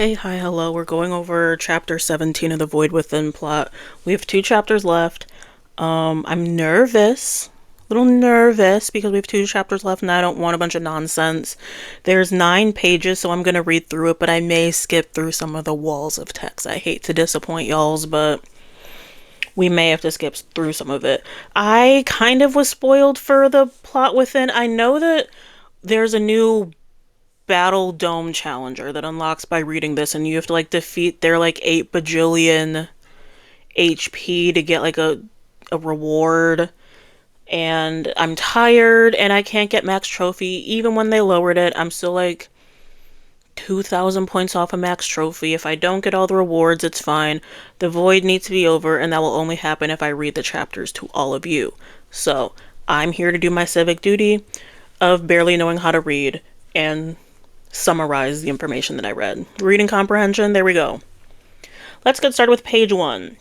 Hey, hi, hello. We're going over chapter 17 of the Void Within plot. We have two chapters left. I'm nervous. A little nervous because we have two chapters left and I don't want a bunch of nonsense. There's 9 pages, so I'm gonna read through it, but I may skip through some of the walls of text. I hate to disappoint y'alls, but we may have to skip through some of it. I kind of was spoiled for the plot within. I know that there's a new Battledome challenger that unlocks by reading this, and you have to like defeat their like 8 bajillion HP to get like a reward. And I'm tired and I can't get max trophy. Even when they lowered it, I'm still like 2,000 points off a max trophy. If I don't get all the rewards, it's fine. The void needs to be over, and that will only happen if I read the chapters to all of you. So I'm here to do my civic duty of barely knowing how to read and summarize the information that I read. Reading comprehension, there we go. Let's get started with page 1.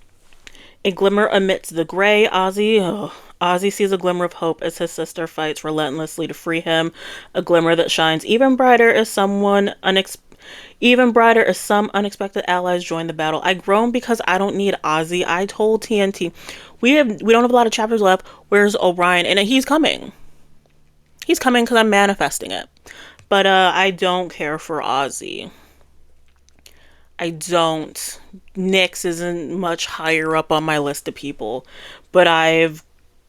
A glimmer amidst the gray. Ozzy sees a glimmer of hope as his sister fights relentlessly to free him. A glimmer that shines even brighter as some unexpected allies join the battle. I groan because I don't need Ozzy. I told TNT we don't have a lot of chapters left. Where's Orion? And he's coming. He's coming because I'm manifesting it. But I don't care for Ozzy. I don't. Nyx isn't much higher up on my list of people. But I've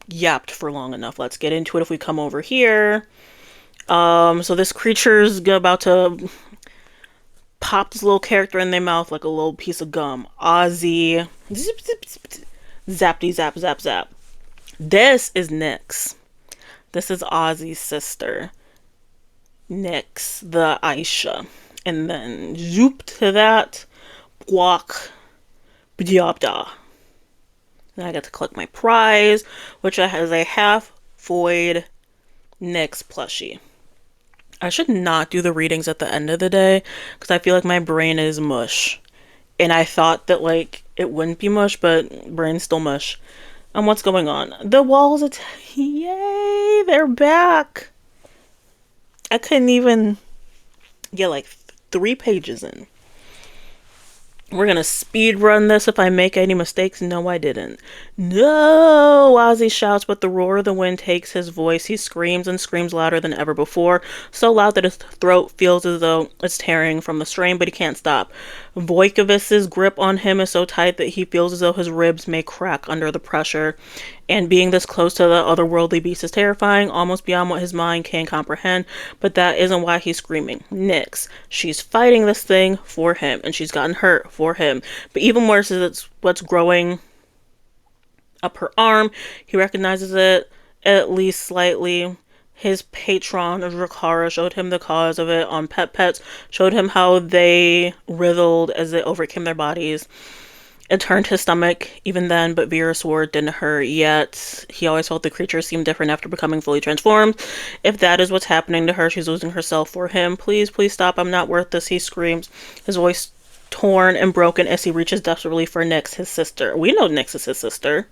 yapped for long enough. Let's get into it if we come over here. So this creature's about to pop this little character in their mouth like a little piece of gum. Ozzy. Zip, zip, zip, zappity zap zap zap. This is Nyx. This is Ozzy's sister. Nyx, the Aisha. And then zoop to that. Walk. Bdiabda. Then I got to collect my prize, which has a half void Nyx plushie. I should not do the readings at the end of the day because I feel like my brain is mush. And I thought that like it wouldn't be mush, but brain's still mush. What's going on? The walls yay, they're back. I couldn't even get like 3 pages in. We're gonna speed run this if I make any mistakes. No, I didn't. No! Ozzy shouts, but the roar of the wind takes his voice. He screams and screams louder than ever before, so loud that his throat feels as though it's tearing from the strain, but he can't stop. Voikovic's grip on him is so tight that he feels as though his ribs may crack under the pressure. And being this close to the otherworldly beast is terrifying, almost beyond what his mind can comprehend, but that isn't why he's screaming. Nyx, she's fighting this thing for him, and she's gotten hurt for him. But even worse is it's what's growing up her arm. He recognizes it, at least slightly. His patron, Drakara, showed him the cause of it on Pets, showed him how they writhed as they overcame their bodies. It turned his stomach even then, but Vera's sword didn't hurt yet. He always felt the creature seemed different after becoming fully transformed. If that is what's happening to her, she's losing herself for him. Please, please stop. I'm not worth this, he screams, his voice torn and broken as he reaches desperately for Nyx, his sister. We know Nyx is his sister.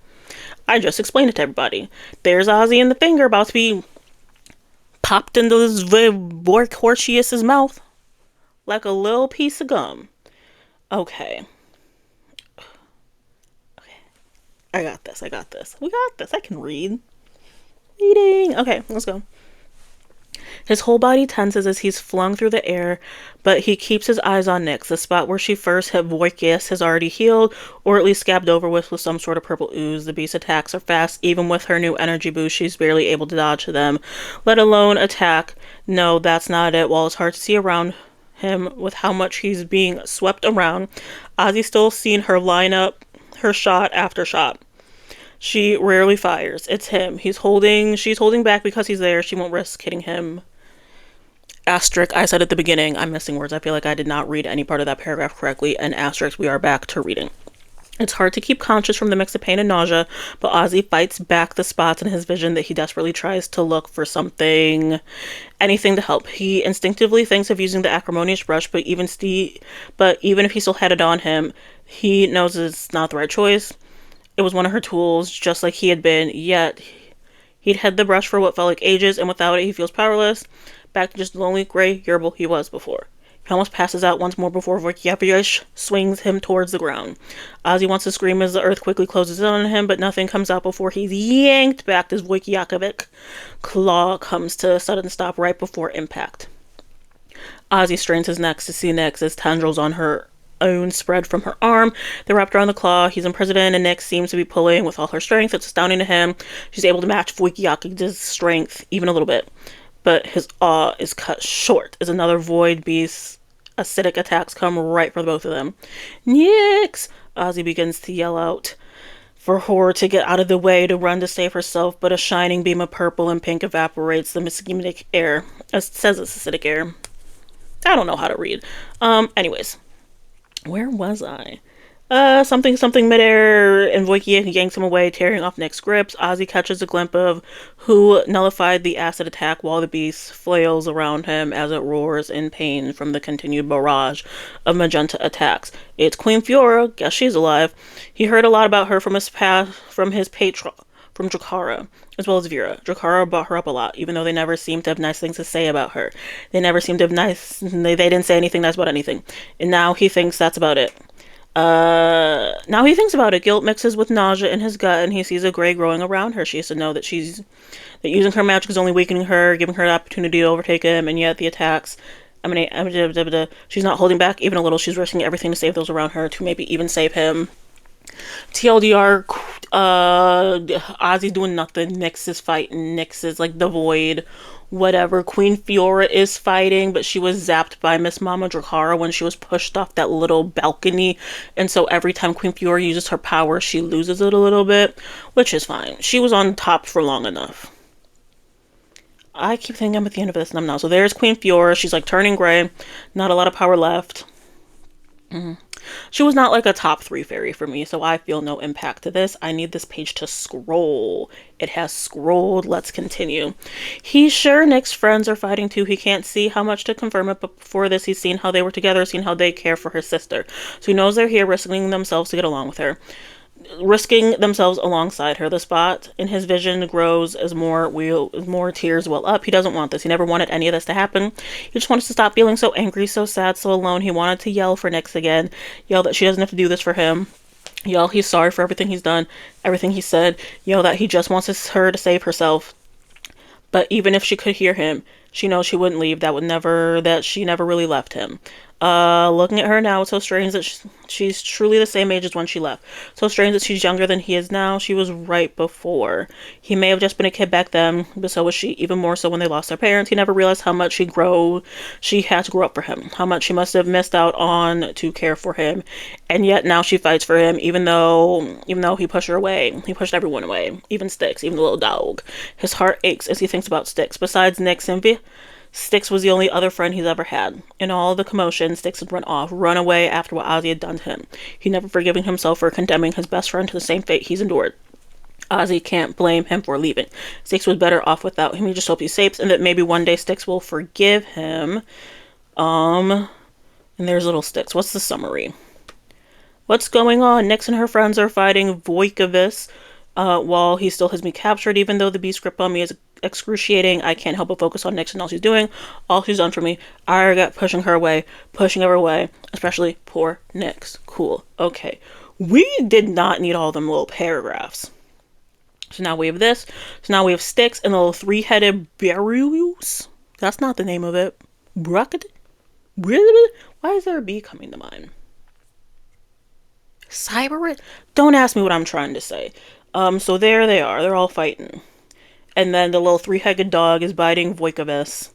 I just explained it to everybody. There's Ozzy in the finger about to be popped into this Vorcortius's mouth like a little piece of gum. Okay. I got this. We got this. I can read. Reading. Okay, let's go. His whole body tenses as he's flung through the air, but he keeps his eyes on Nyx. The spot where she first hit Voikius has already healed, or at least scabbed over with some sort of purple ooze. The beast's attacks are fast. Even with her new energy boost, she's barely able to dodge them, let alone attack. No, that's not it. While it's hard to see around him with how much he's being swept around, Ozzy's still seen her line up her shot after shot. She rarely fires. It's him. She's holding back because he's there. She won't risk hitting him. Asterisk, I said at the beginning, I'm missing words. I feel like I did not read any part of that paragraph correctly. And asterisk, we are back to reading. It's hard to keep conscious from the mix of pain and nausea, but Ozzy fights back the spots in his vision that he desperately tries to look for anything to help. He instinctively thinks of using the acrimonious brush, but even if he still had it on him, he knows it's not the right choice. It was one of her tools, just like he had been, yet he'd had the brush for what felt like ages, and without it, he feels powerless, back to just the lonely, gray gerbil he was before. He almost passes out once more before Voikiapish swings him towards the ground. Ozzy wants to scream as the earth quickly closes in on him, but nothing comes out before he's yanked back as Voikiakovic claw comes to a sudden stop right before impact. Ozzy strains his neck to see Nyx as tendrils on her own spread from her arm. They're wrapped around the claw. He's imprisoned, and Nyx seems to be pulling with all her strength. It's astounding to him. She's able to match Voikiakovic's strength even a little bit. But his awe is cut short as another void beast's acidic attacks come right for both of them. Nyx! Ozzy begins to yell out for her to get out of the way, to run to save herself, but a shining beam of purple and pink evaporates the acidic air. It says it's acidic air. I don't know how to read. Anyways. Where was I? Something midair, and Voikia yanks him away, tearing off Nyx's grips. Ozzy catches a glimpse of who nullified the acid attack while the beast flails around him as it roars in pain from the continued barrage of magenta attacks. It's Queen Fiora. Guess she's alive. He heard a lot about her from his patron, from Drakara, as well as Vera. Drakara brought her up a lot, even though they never seemed to have nice things to say about her. They never seemed to have they didn't say anything nice about anything. And now he thinks that's about it. Now he thinks about it. Guilt mixes with nausea in his gut, and he sees a gray growing around her. She has to know that that using her magic is only weakening her, giving her the opportunity to overtake him, and yet the attacks, she's not holding back even a little. She's risking everything to save those around her, to maybe even save him. TLDR, Ozzy's doing nothing. Nyx is fighting. Nyx is like the void. Whatever. Queen Fiora is fighting, but she was zapped by Miss Mama Drakara when she was pushed off that little balcony. And so every time Queen Fiora uses her power, she loses it a little bit, which is fine. She was on top for long enough. I keep thinking I'm at the end of this, and I'm not. So there's Queen Fiora. She's like turning gray. Not a lot of power left. She was not like a top 3 fairy for me, so I feel no impact to this. I need this page to scroll. It has scrolled. Let's continue. He's sure Nyx's friends are fighting too. He can't see how much to confirm it, but before this, he's seen how they were together, seen how they care for his sister. So he knows they're here, risking themselves to get along with her. Risking themselves alongside her. The spot in his vision grows as more tears well up. He doesn't want this. He never wanted any of this to happen. He just wants to stop feeling so angry, so sad, so alone. He wanted to yell for Nyx again. Yell that she doesn't have to do this for him. Yell he's sorry for everything he's done, everything he said. Yell that he just wants her to save herself. But even if she could hear him, she knows she wouldn't leave. That she never really left him. Looking at her now, it's so strange that she's truly the same age as when she left. So strange that she's younger than he is now. She was right before. He may have just been a kid back then, but so was she, even more so when they lost their parents. He never realized how much she had to grow up for him, how much she must have missed out on to care for him. And yet now she fights for him, even though he pushed her away. He pushed everyone away, even Styx, even the little dog. His heart aches as he thinks about Styx. Besides Nyx and Vi, Styx was the only other friend he's ever had. In all the commotion, Styx had run away after what Ozzy had done to him. He'd never forgiven himself for condemning his best friend to the same fate he's endured. Ozzy can't blame him for leaving. Styx was better off without him. He just hopes he's safe, and that maybe one day Styx will forgive him. And there's little Styx. What's the summary? What's going on? Nyx and her friends are fighting Voikovus, while he still has me captured. Even though the beast grip on me is excruciating, I can't help but focus on Nyx and all she's doing, all she's done for me. I regret pushing her away, especially poor Nyx. Cool. Okay. We did not need all them little paragraphs. So now we have this. So now we have Styx and the little 3-headed Berulius. That's not the name of it. Bracket? Why is there a bee coming to mind? Cyberit? Don't ask me what I'm trying to say. So there they are. They're all fighting. And then the little 3-headed dog is biting Voikovus.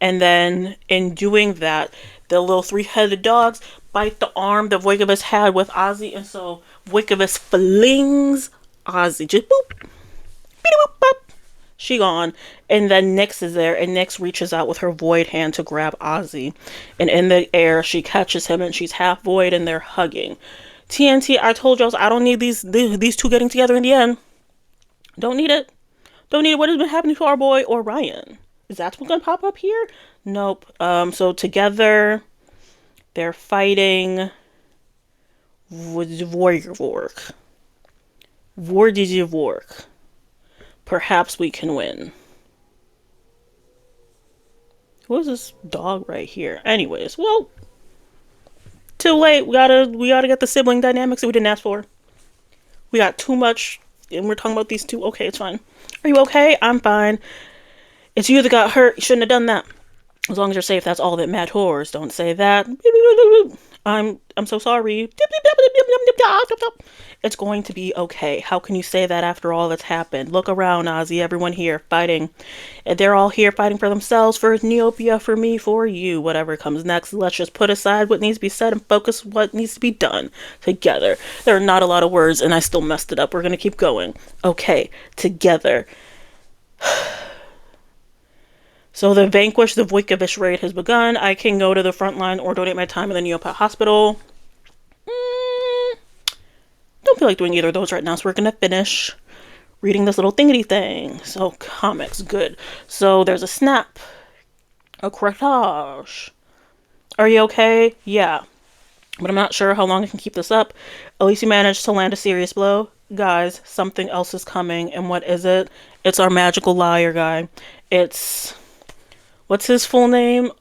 And then in doing that, the little 3-headed dogs bite the arm that Voikovus had with Ozzy. And so Voikovus flings Ozzy. Just boop. Beep-boop, boop. She gone. And then Nyx is there. And Nyx reaches out with her void hand to grab Ozzy. And in the air, she catches him. And she's half void. And they're hugging. TNT, I told y'all I don't need these two getting together in the end. Don't need it. Don't need what has been happening to our boy Orion. Is that what's going to pop up here? Nope. So together, they're fighting Vork. Vork. Perhaps we can win. What is this dog right here? Anyways, well, too late. We gotta get the sibling dynamics that we didn't ask for. We got too much, and we're talking about these two. Okay, it's fine. Are you okay? I'm fine. It's you that got hurt. You shouldn't have done that. As long as you're safe, that's all that matters. Don't say that. I'm so sorry. It's going to be okay. How can you say that after all that's happened? Look around, Ozzy. Everyone here fighting. And they're all here fighting for themselves, for Neopia, for me, for you. Whatever comes next, let's just put aside what needs to be said and focus what needs to be done together. There are not a lot of words, and I still messed it up. We're going to keep going. Okay, together. So the Vanquish the Vujkovic raid has begun. I can go to the front line or donate my time in the Neopet Hospital. Don't feel like doing either of those right now, so we're going to finish reading this little thingity thing. So comics, good. So there's a snap. A correctage. Are you okay? Yeah. But I'm not sure how long I can keep this up. At least you managed to land a serious blow. Guys, something else is coming. And what is it? It's our magical liar guy. It's... What's his full name?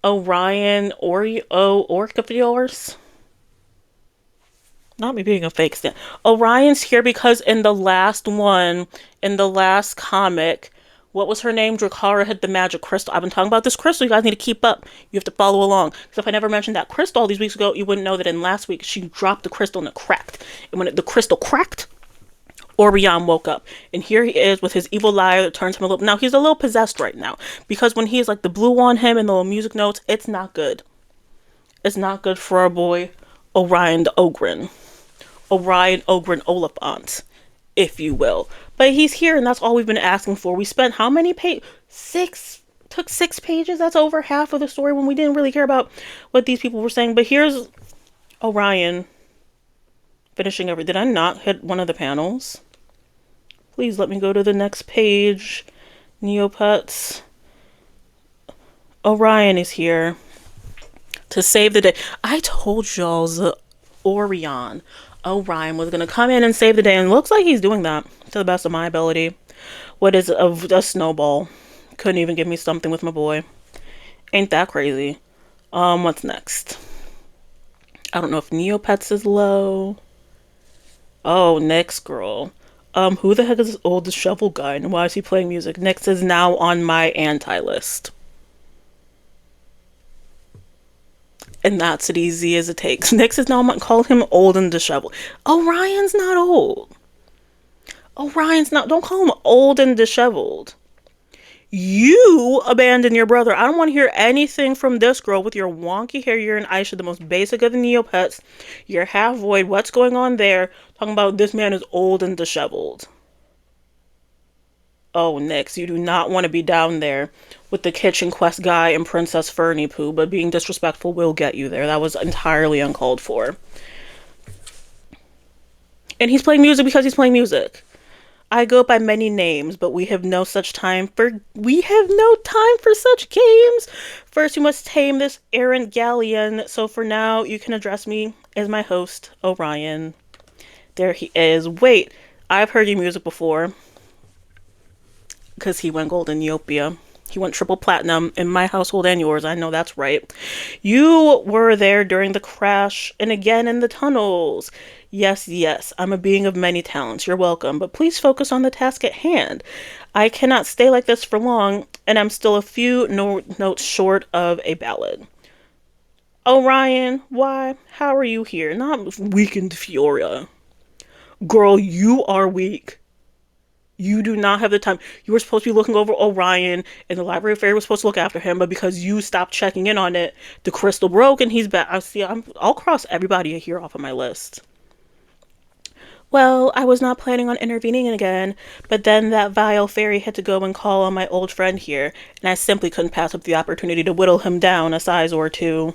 Orion Orcafiors? Not me being a fake stan. Orion's here because in the last comic, what was her name? Drakara had the magic crystal. I've been talking about this crystal. You guys need to keep up. You have to follow along. Because if I never mentioned that crystal all these weeks ago, you wouldn't know that in last week she dropped the crystal and it cracked. And when the crystal cracked, Orion woke up, and here he is with his evil liar that turns him a little... Now, he's a little possessed right now, because when he's like the blue on him and the little music notes, it's not good. It's not good for our boy, Orion the Ogren. Orion Ogren Oliphant, if you will. But he's here, and that's all we've been asking for. We spent how many pages? 6. Took 6 pages? That's over half of the story when we didn't really care about what these people were saying. But here's Orion finishing everything. Did I not hit one of the panels? Please let me go to the next page. Neopets. Orion is here to save the day. I told y'all the Orion was going to come in and save the day. And it looks like he's doing that to the best of my ability. What is a snowball? Couldn't even give me something with my boy. Ain't that crazy. What's next? I don't know if Neopets is low. Oh, next girl. Who the heck is this old disheveled guy and why is he playing music? Nyx is now on my anti-list. And that's as easy as it takes. Nyx is now, call him old and disheveled. Orion's not old. Orion's not, don't call him old and disheveled. You abandoned your brother. I don't want to hear anything from this girl with your wonky hair. You're an Aisha, the most basic of the Neopets. You're half void. What's going on there? Talking about this man is old and disheveled. Oh, Nyx, you do not want to be down there with the kitchen quest guy and Princess Fernie Pooh, but being disrespectful will get you there. That was entirely uncalled for. And he's playing music because he's playing music. I go by many names, but we have no time for such games. First, you must tame this errant galleon. So for now, you can address me as my host, Orion. There he is. Wait, I've heard your music before. Because he went gold in Neopia. He went triple platinum in my household and yours. I know that's right. You were there during the crash and again in the tunnels. Yes, I'm a being of many talents. You're welcome. But please focus on the task at hand. I cannot stay like this for long, and I'm still a few notes short of a ballad. Orion, why? How are you here? Not weakened Fiora. Girl, you are weak. You do not have the time. You were supposed to be looking over Orion, and the Library of Fairy was supposed to look after him, but because you stopped checking in on it, the crystal broke and he's back. I'll cross everybody here off of my list. Well, I was not planning on intervening again, but then that vile fairy had to go and call on my old friend here, and I simply couldn't pass up the opportunity to whittle him down a size or two.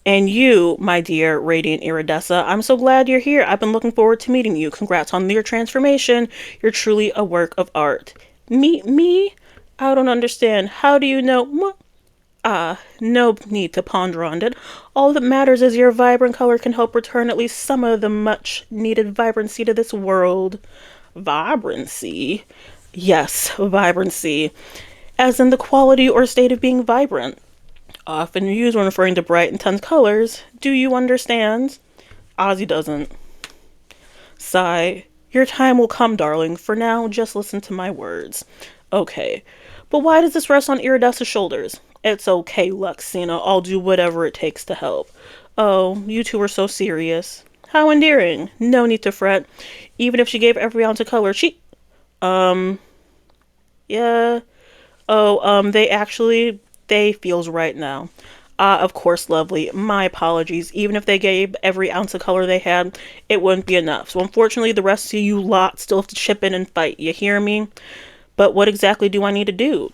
And you, my dear Radiant Iridessa, I'm so glad you're here. I've been looking forward to meeting you. Congrats on your transformation. You're truly a work of art. Meet me? I don't understand. How do you know? No need to ponder on it. All that matters is your vibrant color can help return at least some of the much-needed vibrancy to this world. Vibrancy? Yes, vibrancy. as in the quality or state of being vibrant, often used when referring to bright, intense colors. Do you understand? Ozzy doesn't. Sigh. Your time will come, darling. For now, just listen to my words. Okay. But why does this rest on Iridasa's shoulders? It's okay, Luxina. I'll do whatever it takes to help. Oh, you two are so serious. How endearing. No need to fret. Even if she gave every ounce of color, yeah. Oh, they feels right now. Ah, of course, lovely. My apologies. Even if they gave every ounce of color they had, it wouldn't be enough. So unfortunately, the rest of you lot still have to chip in and fight. You hear me? But what exactly do I need to do?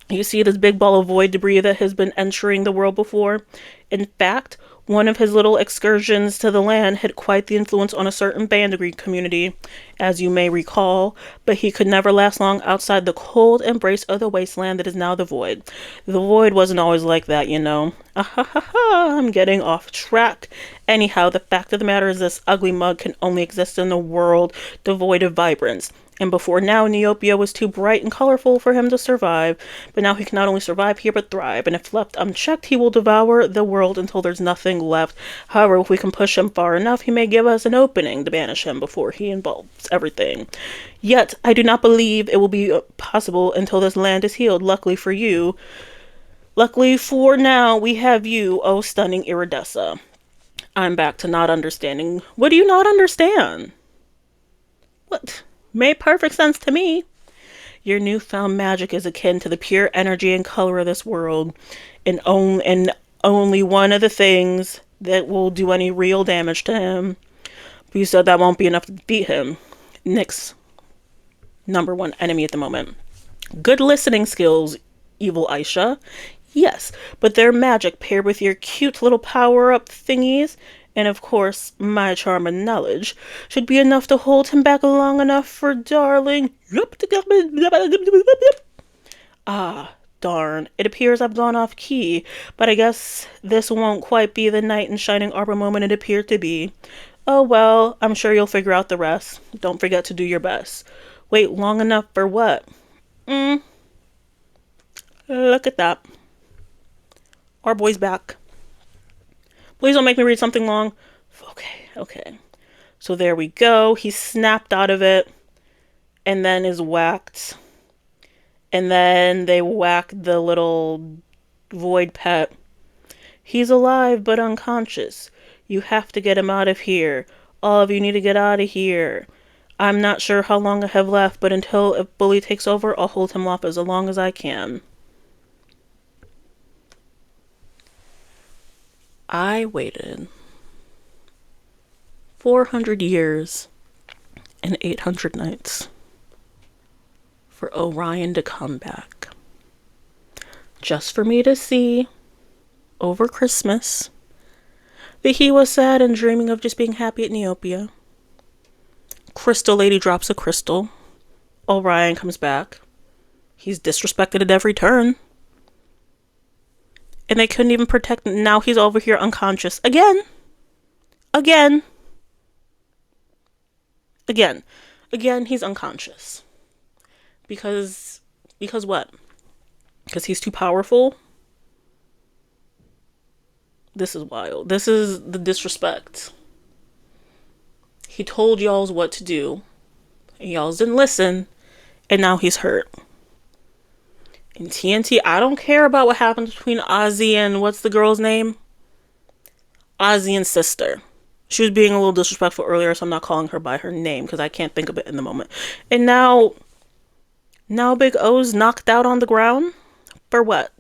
You see this big ball of void debris that has been entering the world before? In fact, one of his little excursions to the land had quite the influence on a certain Bandigreed community, as you may recall, but he could never last long outside the cold embrace of the wasteland that is now the void. The void wasn't always like that, you know. Ah ha ha ha, I'm getting off track. Anyhow, the fact of the matter is this ugly mug can only exist in a world devoid of vibrance. And before now, Neopia was too bright and colorful for him to survive. But now he can not only survive here, but thrive. And if left unchecked, he will devour the world until there's nothing left. However, if we can push him far enough, he may give us an opening to banish him before he involves everything. Yet, I do not believe it will be possible until this land is healed. Luckily for you, luckily for now, we have you, oh stunning Iridessa. I'm back to not understanding. What do you not understand? What? Made perfect sense to me. Your newfound magic is akin to the pure energy and color of this world, and only one of the things that will do any real damage to him. But you said that won't be enough to defeat him. Nyx's number one enemy at the moment. Good listening skills, evil Aisha. Yes, but their magic paired with your cute little power-up thingies, and of course, my charm and knowledge, should be enough to hold him back long enough for darling. Ah, darn. It appears I've gone off key, but I guess this won't quite be the knight in shining arbor moment it appeared to be. Oh well, I'm sure you'll figure out the rest. Don't forget to do your best. Wait long enough for what? Look at that. Our boy's back. Please don't make me read something long. Okay. So there we go. He snapped out of it and then is whacked. And then they whacked the little void pet. He's alive but unconscious. You have to get him out of here. All of you need to get out of here. I'm not sure how long I have left, but until a bully takes over, I'll hold him off as long as I can. I waited 400 years and 800 nights for Orion to come back. Just for me to see, over Christmas, that he was sad and dreaming of just being happy at Neopia. Crystal Lady drops a crystal. Orion comes back. He's disrespected at every turn. And they couldn't even protect him. Now he's over here unconscious. Again. Again, he's unconscious. Because what? Because he's too powerful? This is wild. This is the disrespect. He told y'all what to do. And y'all didn't listen. And now he's hurt. In TNT, I don't care about what happens between Ozzy and what's the girl's name? Ozzy and sister. She was being a little disrespectful earlier, so I'm not calling her by her name because I can't think of it in the moment. And now Big O's knocked out on the ground? For what?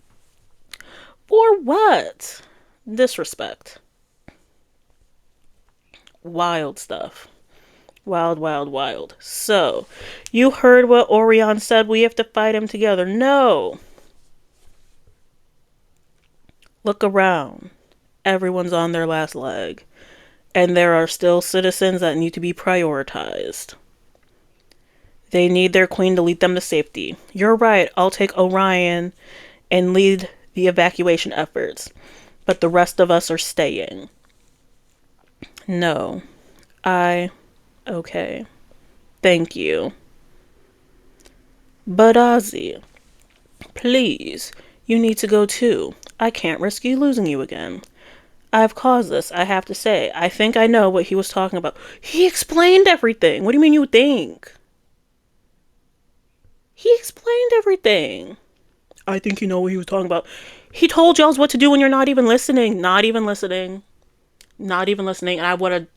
For what? Disrespect. Wild stuff. Wild. So, you heard what Orion said. We have to fight him together. No. Look around. Everyone's on their last leg. And there are still citizens that need to be prioritized. They need their queen to lead them to safety. You're right. I'll take Orion and lead the evacuation efforts. But the rest of us are staying. No. Okay. Thank you. But Ozzy, Please, you need to go too. I can't risk you losing you again. I've caused this, I have to say. I think I know what he was talking about. He explained everything. What do you mean you think? He explained everything. I think you know what he was talking about. He told y'all what to do when you're not even listening. Not even listening. Not even listening. And I wanted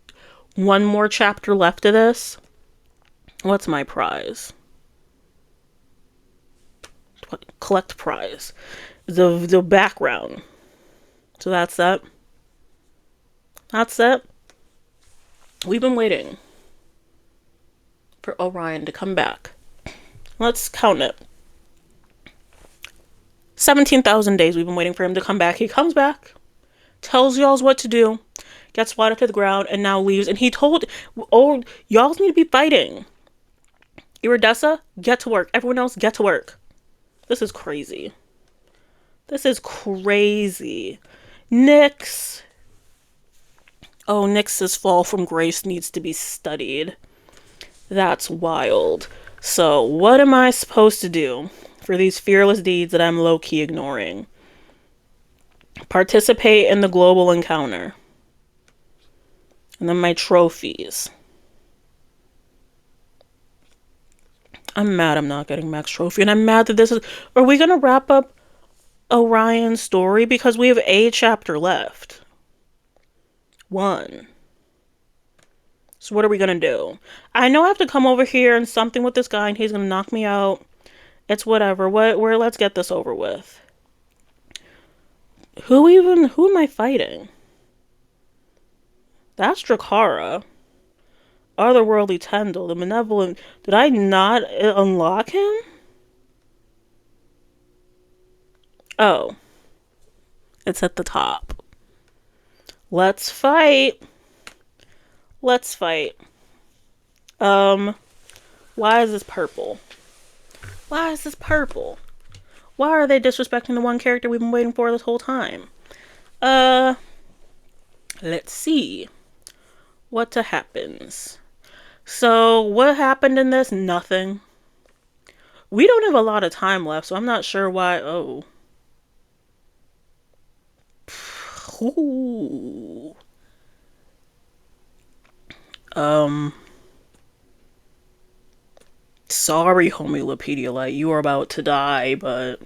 one more chapter left of this. What's my prize? Collect prize. The background. So that's that. That's it. We've been waiting for Orion to come back. Let's count it. 17,000 days we've been waiting for him to come back. He comes back, tells y'all what to do, gets swatted to the ground, and now leaves. And he told, oh, y'all need to be fighting. Iridessa, get to work. Everyone else, get to work. This is crazy. This is crazy. Nyx. Oh, Nyx's fall from grace needs to be studied. That's wild. So, what am I supposed to do for these fearless deeds that I'm low-key ignoring? Participate in the global encounter. And then my trophies. I'm mad I'm not getting max trophy. And I'm mad that this is... Are we going to wrap up Orion's story? Because we have a chapter left. 1. So what are we going to do? I know I have to come over here and something with this guy and he's going to knock me out. It's whatever. Let's get this over with. Who am I fighting? That's Drakara. Otherworldly Tendel, the Malevolent. Did I not unlock him? Oh. It's at the top. Let's fight. Let's fight. Why is this purple? Why is this purple? Why are they disrespecting the one character we've been waiting for this whole time? Let's see. What happens? So, what happened in this? Nothing. We don't have a lot of time left, so I'm not sure why. Oh. Ooh. Sorry, homie Light, you are about to die, but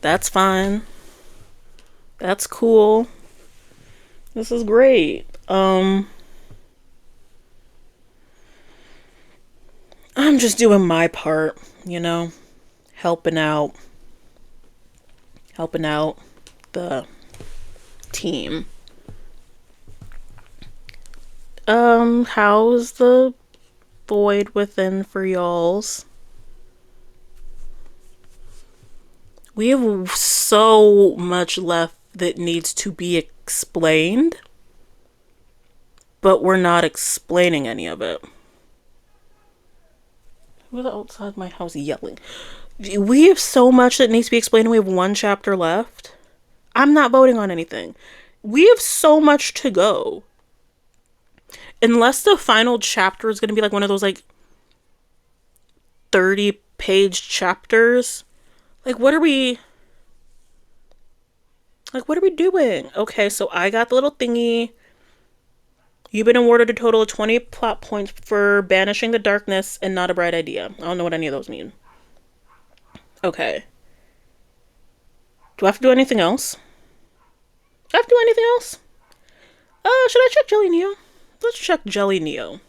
that's fine. That's cool. This is great. I'm just doing my part, you know, helping out the team. How's the void within for y'alls? We have so much left that needs to be explained, but we're not explaining any of it. Who's outside my house yelling? We have so much that needs to be explained. We have 1 chapter left. I'm not voting on anything. We have so much to go. Unless the final chapter is going to be like one of those like 30-page chapters. Like what are we doing? Okay, so I got the little thingy. You've been awarded a total of 20 plot points for banishing the darkness and not a bright idea. I don't know what any of those mean. Okay. Do I have to do anything else? Do I have to do anything else? Should I check jellyneo? Let's check jellyneo.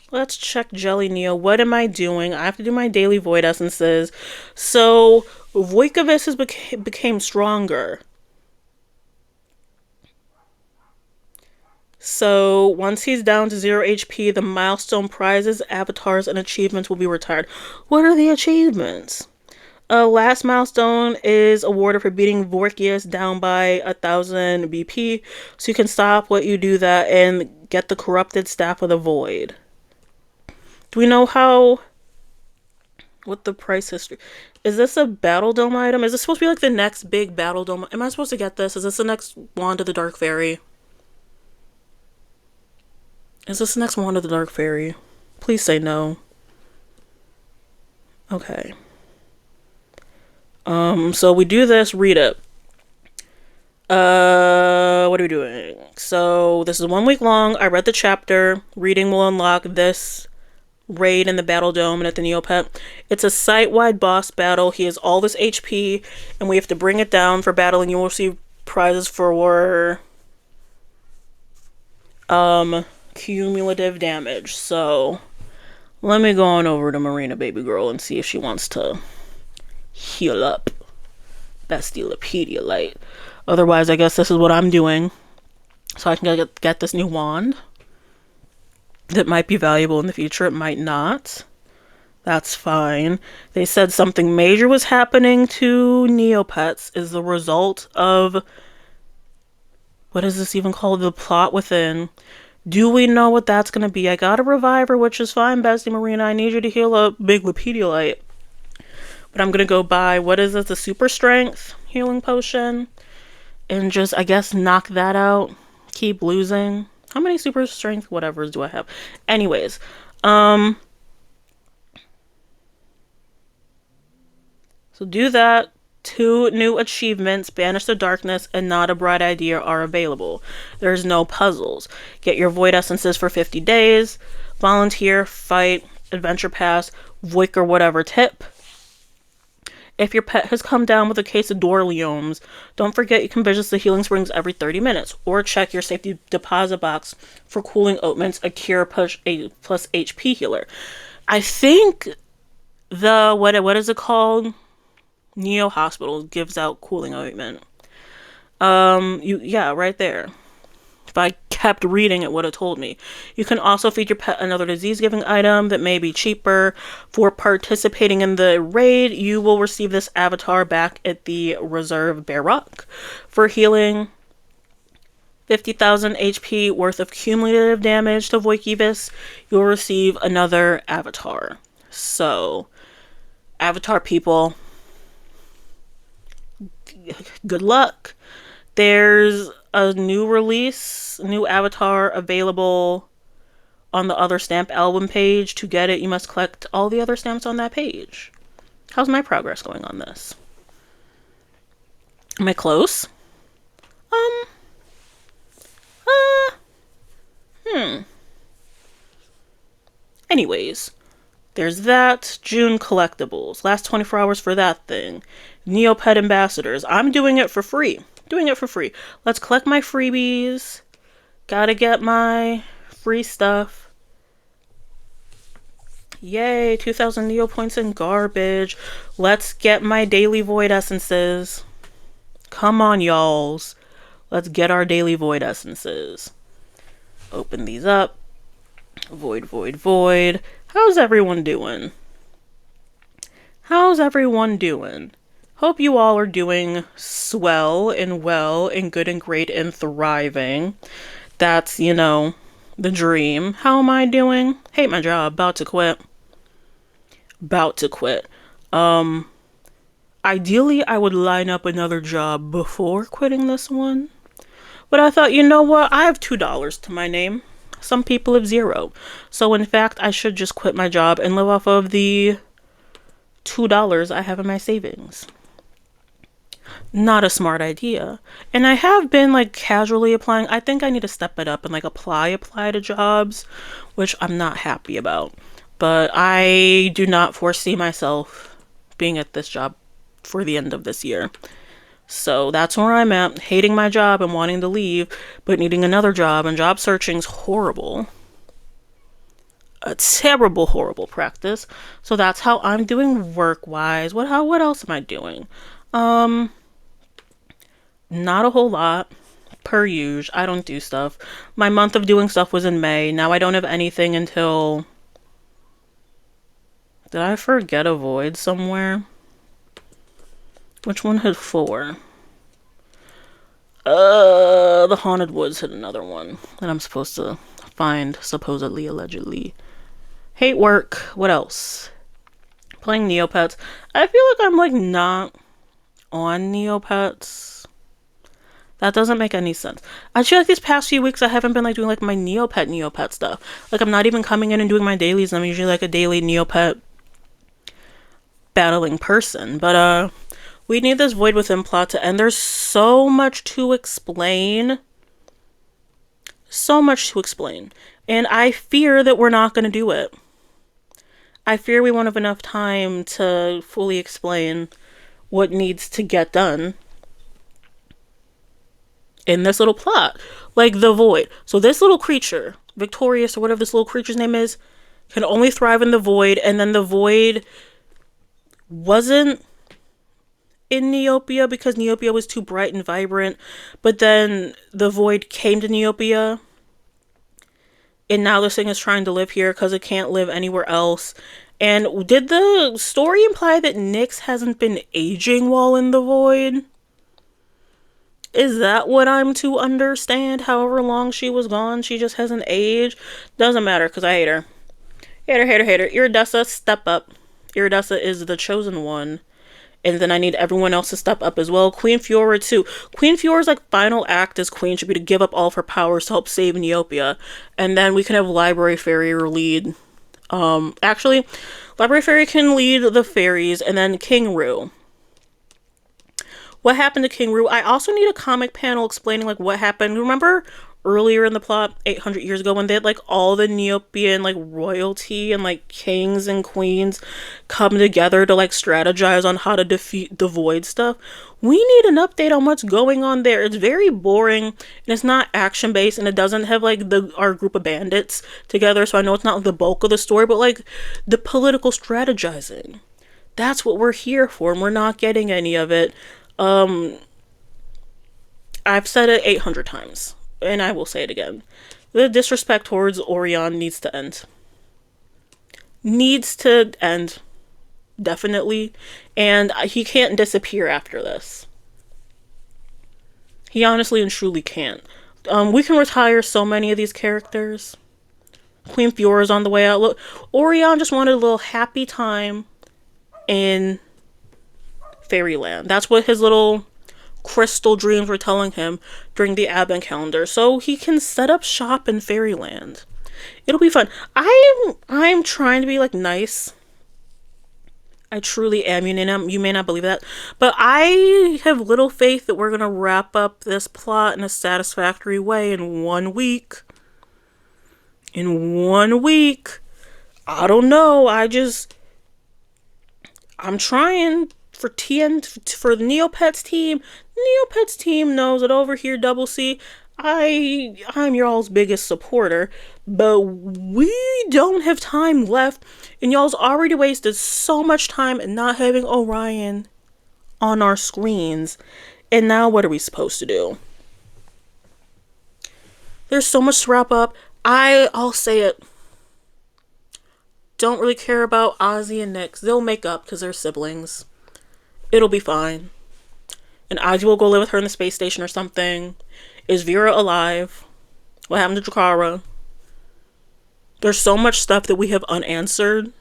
Let's check jellyneo. What am I doing? I have to do my daily void essences. So, Voikovis has became stronger. So, once he's down to 0 HP, the milestone prizes, avatars, and achievements will be retired. What are the achievements? Last milestone is awarded for beating Vorkius down by 1,000 BP. So you can stop what you do that and get the corrupted staff of the void. Do we know what the price history? Is this a Battledome item? Is this supposed to be like the next big Battledome? Am I supposed to get this? Is this the next Wand of the Dark Fairy? Is this the next Wand of the Dark Fairy? Please say no. Okay. So we do this, read it. What are we doing? So this is 1 week long. I read the chapter. Reading will unlock this raid in the Battledome and at the Neopet. It's a site-wide boss battle. He has all this HP, and we have to bring it down for battling. You will receive prizes for cumulative damage. So let me go on over to Marina Baby Girl and see if she wants to heal up. Battledome Light. Otherwise, I guess this is what I'm doing. So I can get this new wand. That might be valuable in the future. It might not. That's fine. They said something major was happening to Neopets as the result of... What is this even called? The plot within. Do we know what that's going to be? I got a reviver, which is fine, Bestie Marina. I need you to heal up Big Lepediolite. But I'm going to go buy, what is this? The super strength healing potion. And just, I guess, knock that out. Keep losing. How many super strength whatevers do I have? Anyways. So do that. 2 new achievements, Banish the Darkness and Not a Bright Idea, are available. There's no puzzles. Get your Void Essences for 50 days. Volunteer, fight, adventure pass, Voik or whatever tip. If your pet has come down with a case of Dorliomes, don't forget you can visit the healing springs every 30 minutes, or check your safety deposit box for cooling ointments, a cure plus HP healer. I think the, what is it called? Neo Hospital gives out cooling ointment. Yeah, right there. If I kept reading, it would have told me. You can also feed your pet another disease-giving item that may be cheaper. For participating in the raid, you will receive this avatar back at the Reserve Barrock. For healing 50,000 HP worth of cumulative damage to Voikivis, you'll receive another avatar. So, avatar people, good luck. There's a new release, new avatar available on the other stamp album page. To get it, you must collect all the other stamps on that page. How's my progress going on this? Am I close? Anyways, there's that. June collectibles. Last 24 hours for that thing. Neopet ambassadors. I'm doing it for free. Let's collect my freebies. Gotta get my free stuff. Yay, 2,000 Neopoints in garbage. Let's get my daily void essences. Come on, y'alls. Let's get our daily void essences. Open these up. Void, void, void. How's everyone doing? Hope you all are doing swell and well and good and great and thriving. That's, you know, the dream. How am I doing? Hate my job. About to quit. Ideally, I would line up another job before quitting this one. But I thought, you know what? I have $2 to my name. Some people have 0. So in fact, I should just quit my job and live off of the $2 I have in my savings. Not a smart idea. And I have been like casually applying. I think I need to step it up and like apply to jobs, which I'm not happy about. But I do not foresee myself being at this job for the end of this year. So that's where I'm at, hating my job and wanting to leave, but needing another job, and job searching's horrible. A terrible, horrible practice. So that's how I'm doing work-wise. What else am I doing? Not a whole lot. Per usual. I don't do stuff. My month of doing stuff was in May. Now I don't have anything until... Did I forget a void somewhere? Which one had 4? The Haunted Woods had another one that I'm supposed to find, supposedly, allegedly. Hate work. What else? Playing Neopets. I feel like I'm like not on Neopets. That doesn't make any sense. I feel like these past few weeks I haven't been like doing like my Neopet stuff. Like I'm not even coming in and doing my dailies. I'm usually like a daily Neopet battling person. But we need this void within plot to end. There's so much to explain. So much to explain. And I fear that we're not going to do it. I fear we won't have enough time to fully explain what needs to get done in this little plot. Like the void. So this little creature, Victorious or whatever this little creature's name is, can only thrive in the void, and then the void wasn't in Neopia because Neopia was too bright and vibrant, but then the void came to Neopia, and now this thing is trying to live here because it can't live anywhere else. And did the story imply that Nyx hasn't been aging while in the void? Is that what I'm to understand? However long she was gone, she just hasn't aged? Doesn't matter because I hate her. Hater. Iridessa, step up. Iridessa is the chosen one. And then I need everyone else to step up as well. Queen Fiora too. Queen Fiora's like final act as queen should be to give up all of her powers to help save Neopia. And then we can have Library Fairy lead. Actually, Library Fairy can lead the fairies, and then King Roo. What happened to King Roo? I also need a comic panel explaining like what happened. Remember earlier in the plot 800 years ago when they had like all the Neopian like royalty and like kings and queens come together to like strategize on how to defeat the void stuff? We need an update on what's going on there. It's very boring and it's not action based, and it doesn't have like our group of bandits together, so I know it's not the bulk of the story, but like the political strategizing, that's what we're here for, and we're not getting any of it. I've said it 800 times, and I will say it again. The disrespect towards Orion needs to end. Needs to end. Definitely. And he can't disappear after this. He honestly and truly can't. We can retire so many of these characters. Queen Fiora's on the way out. Look, Orion just wanted a little happy time in Fairyland. That's what his little crystal dreams were telling him during the advent calendar, so he can set up shop in Fairyland. It'll be fun. I'm trying to be like nice. I truly am. You may not believe that, but I have little faith that we're gonna wrap up this plot in a satisfactory way in 1 week. In 1 week. I don't know. I'm trying for for the Neopets team. Neopets team knows that over here, DoubleCee, I'm y'all's biggest supporter, but we don't have time left, and y'all's already wasted so much time not having Orion on our screens, and now what are we supposed to do? There's so much to wrap up. I'll say it. Don't really care about Ozzy and Nyx. They'll make up because they're siblings. It'll be fine. And Ozzy will go live with her in the space station or something. Is Vera alive? What happened to Drakara? There's so much stuff that we have unanswered.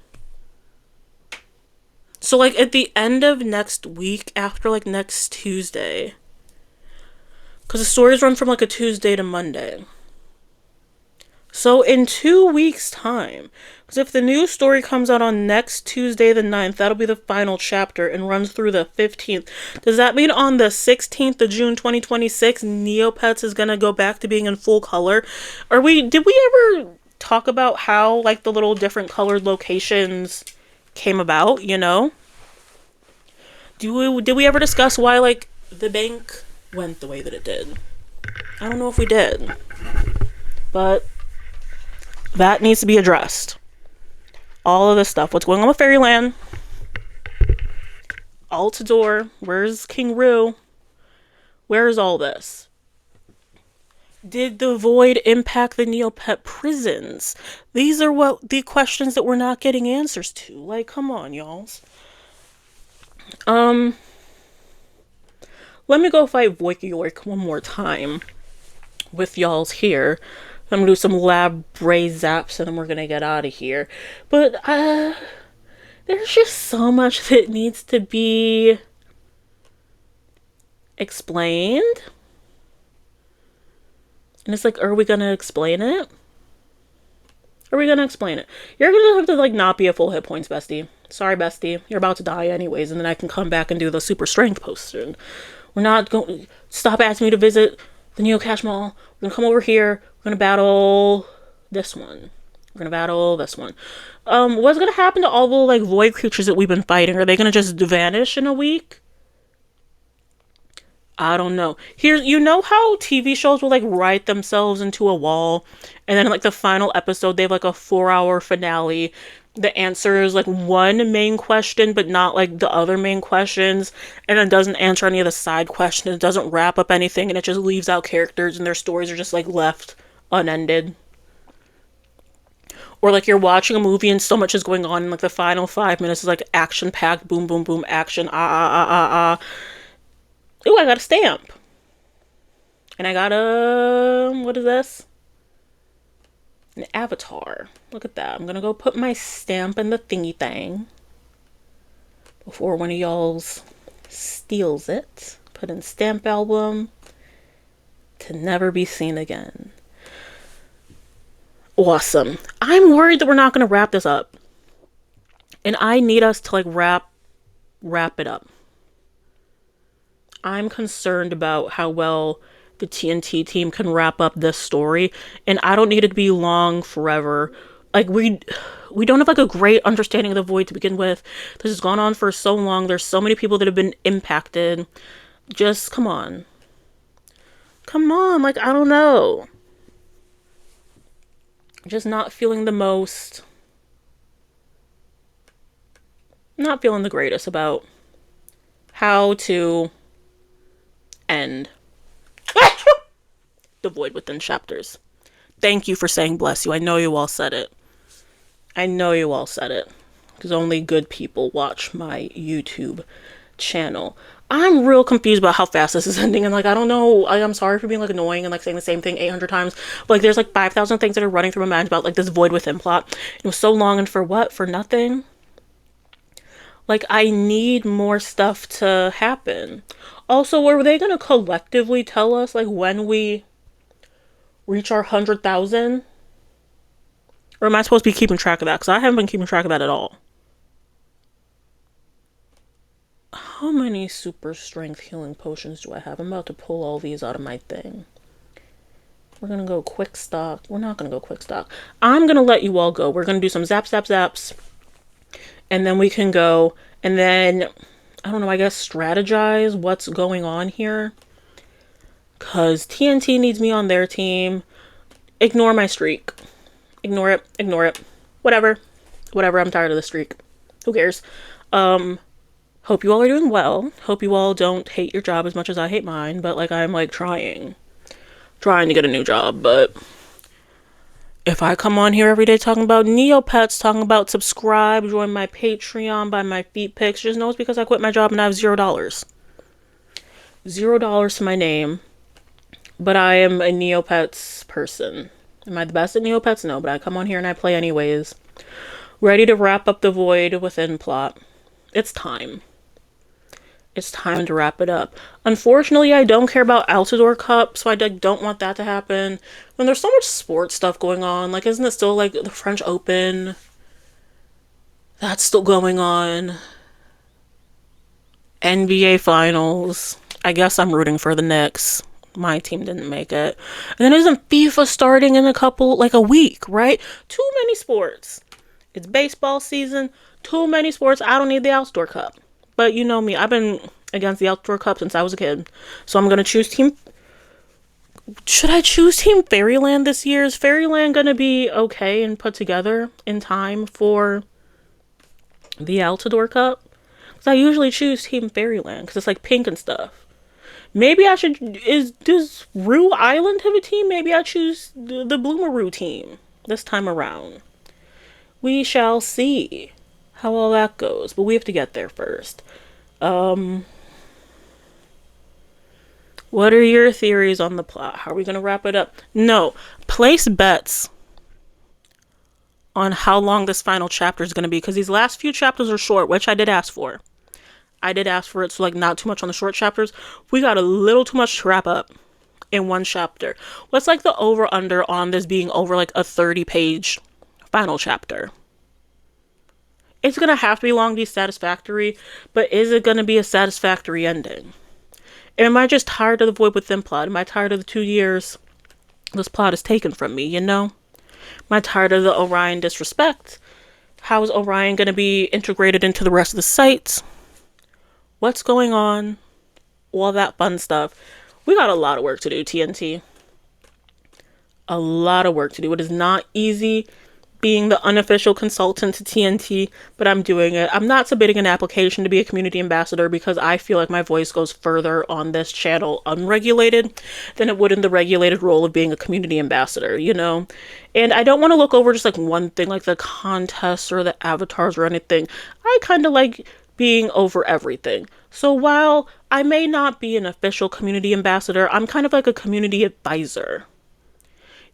So like at the end of next week, after like next Tuesday, because the stories run from like a Tuesday to Monday. So in 2 weeks' time, because if the new story comes out on next Tuesday the 9th, that'll be the final chapter and runs through the 15th. Does that mean on the 16th of June 2026, Neopets is going to go back to being in full color? Did we ever talk about how like the little different colored locations came about, you know? Did we ever discuss why like the bank went the way that it did? I don't know if we did. But that needs to be addressed. All of this stuff. What's going on with Fairyland? Altador. Where's King Roo? Where is all this? Did the void impact the Neopet prisons? These are the questions that we're not getting answers to. Like, come on, y'all. Let me go fight Voikiork one more time with y'all's here. I'm gonna do some lab braze zaps and then we're gonna get out of here. But there's just so much that needs to be explained. And it's like, are we gonna explain it? Are we gonna explain it? You're gonna have to like not be at full hit points, bestie. Sorry, bestie. You're about to die anyways, and then I can come back and do the super strength poster. We're not going. Stop asking me to visit the Neo Cash Mall. We're gonna come over here. We're gonna battle this one. We're gonna battle this one. What's gonna happen to all the like void creatures that we've been fighting? Are they gonna just vanish in a week? I don't know. Here, you know how TV shows will like write themselves into a wall, and then like the final episode, they have like a 4-hour finale. The answer is like one main question, but not like the other main questions, and it doesn't answer any of the side questions. It doesn't wrap up anything, and it just leaves out characters, and their stories are just like left unended. Or like you're watching a movie and so much is going on, and like the final 5 minutes is like action packed, boom, boom, boom, action, Ooh, I got a stamp. And I got a, what is this? An avatar. Look at that. I'm gonna go put my stamp in the thingy thing before one of y'all's steals it. Put in stamp album to never be seen again. Awesome. I'm worried that we're not gonna wrap this up. And I need us to like wrap it up. I'm concerned about how well the TNT team can wrap up this story, and I don't need it to be long forever. Like we don't have like a great understanding of the void to begin with. This has gone on for so long. There's so many people that have been impacted. Just come on. Come on, like I don't know. Just not feeling the most, not feeling the greatest about how to end the void within chapters. Thank you for saying bless you. I know you all said it. I know you all said it. Because only good people watch my YouTube channel. I'm real confused about how fast this is ending. And like, I don't know. I'm sorry for being like annoying and like saying the same thing 800 times. But like, there's like 5,000 things that are running through my mind about like this void within plot. It was so long, and for what? For nothing? Like, I need more stuff to happen. Also, were they going to collectively tell us, like, when we reach our 100,000? Or am I supposed to be keeping track of that? Because I haven't been keeping track of that at all. How many super strength healing potions do I have? I'm about to pull all these out of my thing. We're going to go quick stock. We're not going to go quick stock. I'm going to let you all go. We're going to do some zaps. And then we can go, and then, I don't know, I guess strategize what's going on here. Because TNT needs me on their team. Ignore my streak. Ignore it. Whatever, I'm tired of the streak. Who cares? Hope you all are doing well. Hope you all don't hate your job as much as I hate mine. But, like, I'm, like, trying to get a new job, but if I come on here every day talking about Neopets, talking about subscribe, join my Patreon, buy my feet pics, just know it's because I quit my job and I have $0. $0 to my name. But I am a Neopets person. Am I the best at Neopets? No, but I come on here and I play anyways. Ready to wrap up the void within plot. It's time. It's time to wrap it up. Unfortunately, I don't care about Altador Cup, so I don't want that to happen. When there's so much sports stuff going on, like, isn't it still, like, the French Open? That's still going on. NBA Finals. I guess I'm rooting for the Knicks. My team didn't make it. And then isn't FIFA starting in a week, right? Too many sports. It's baseball season. Too many sports. I don't need the Outdoor Cup. But you know me, I've been against the Outdoor Cup since I was a kid. So I'm going to choose team... Should I choose Team Fairyland this year? Is Fairyland going to be okay and put together in time for the Altador Cup? Because I usually choose Team Fairyland because it's like pink and stuff. Maybe I should... Does Rue Island have a team? Maybe I choose the Bloomaroo team this time around. We shall see how all that goes, but we have to get there first. What are your theories on the plot? How are we going to wrap it up? No, place bets on how long this final chapter is going to be, because these last few chapters are short, which I did ask for. I did ask for it, so like not too much on the short chapters. We got a little too much to wrap up in one chapter. What's like the over-under on this being over like a 30-page Final chapter. It's going to have to be long, be satisfactory, but is it going to be a satisfactory ending? Am I just tired of the Void Within plot? Am I tired of the 2 years this plot is taken from me, you know? Am I tired of the Orion disrespect? How is Orion going to be integrated into the rest of the sites? What's going on? All that fun stuff. We got a lot of work to do, TNT. A lot of work to do. It is not easy being the unofficial consultant to TNT, but I'm doing it. I'm not submitting an application to be a community ambassador because I feel like my voice goes further on this channel unregulated than it would in the regulated role of being a community ambassador, you know? And I don't want to look over just like one thing, like the contests or the avatars or anything. I kind of like being over everything. So while I may not be an official community ambassador, I'm kind of like a community advisor.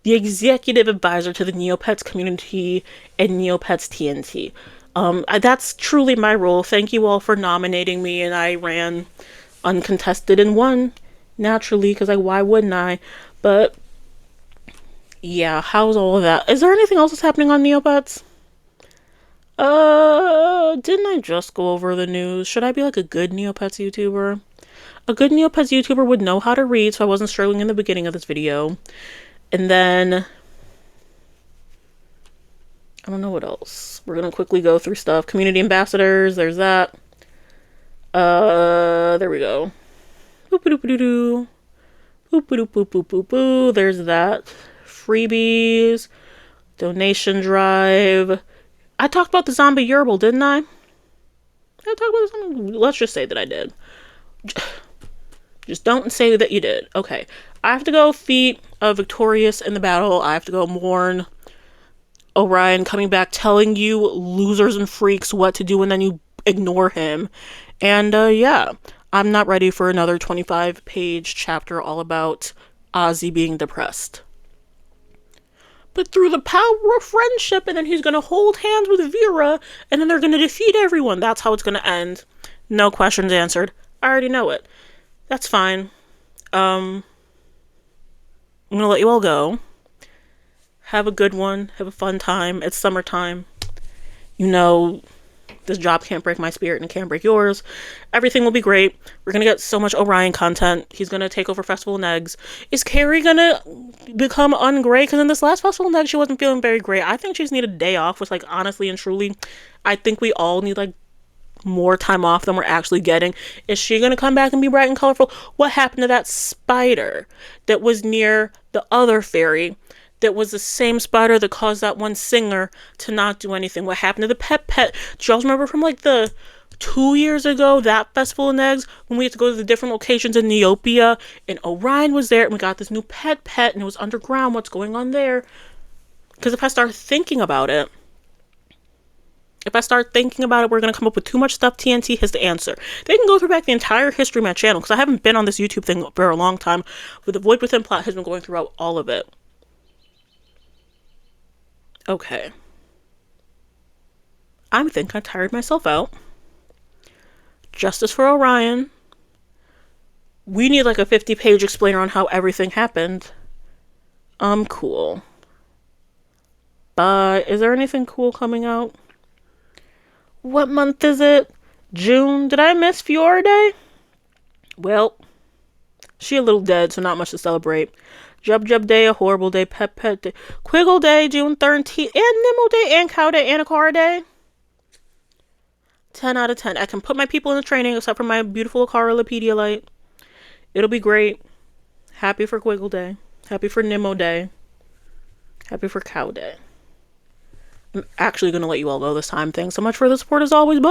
The executive advisor to the Neopets community and Neopets TNT. That's truly my role. Thank you all for nominating me, and I ran uncontested and won, naturally, because why wouldn't I? But yeah, how's all of that? Is there anything else that's happening on Neopets? Didn't I just go over the news? Should I be like a good Neopets YouTuber? A good Neopets YouTuber would know how to read, so I wasn't struggling in the beginning of this video. And then, I don't know what else. We're going to quickly go through stuff. Community ambassadors, there's that. There we go. Boop-a-doop-a-doo-doo. Boop-a-doop-boop-boop-boop-boo. There's that. Freebies. Donation drive. I talked about the zombie Yerbil, didn't I? I talked about something. Let's just say that I did. Just don't say that you did. Okay. I have to go feat Victorious in the battle. I have to go mourn Orion coming back, telling you losers and freaks what to do, and then you ignore him. And yeah, I'm not ready for another 25-page chapter all about Ozzy being depressed. But through the power of friendship, and then he's going to hold hands with Vera, and then they're going to defeat everyone. That's how it's going to end. No questions answered. I already know it. That's fine. I'm going to let you all go. Have a good one. Have a fun time. It's summertime. You know, this job can't break my spirit and it can't break yours. Everything will be great. We're going to get so much Orion content. He's going to take over Festival Negs. Is Carrie going to become ungray? Because in this last Festival Negs, she wasn't feeling very great. I think she just needed a day off, which, like, honestly and truly, I think we all need, like, more time off than we're actually getting. Is she going to come back and be bright and colorful? What happened to that spider that was near the other fairy? That was the same spider that caused that one singer to not do anything. What happened to the pet? Do y'all remember from like the 2 years ago, that Festival of Eggs, when we had to go to the different locations in Neopia, and Orion was there, and we got this new pet, and it was underground. What's going on there? Because if I start thinking about it, we're going to come up with too much stuff. TNT has the answer. They can go through back the entire history of my channel, because I haven't been on this YouTube thing for a long time, but the Void Within plot has been going throughout all of it. Okay. I think I tired myself out. Justice for Orion. We need like a 50-page explainer on how everything happened. Cool. But is there anything cool coming out? What month is it? June? Did I miss Fiora Day? Well, she a little dead, so not much to celebrate. Jub Day, a horrible day, Pet Day, Quiggle Day, June 13th, and Nimble Day, and Cow Day, and Akara Day. 10 out of 10. I can put my people in the training, except for my beautiful Akara Pedialyte. It'll be great. Happy for Quiggle Day. Happy for Nimmo Day. Happy for Cow Day. I'm actually going to let you all go this time. Thanks so much for the support as always. Bye!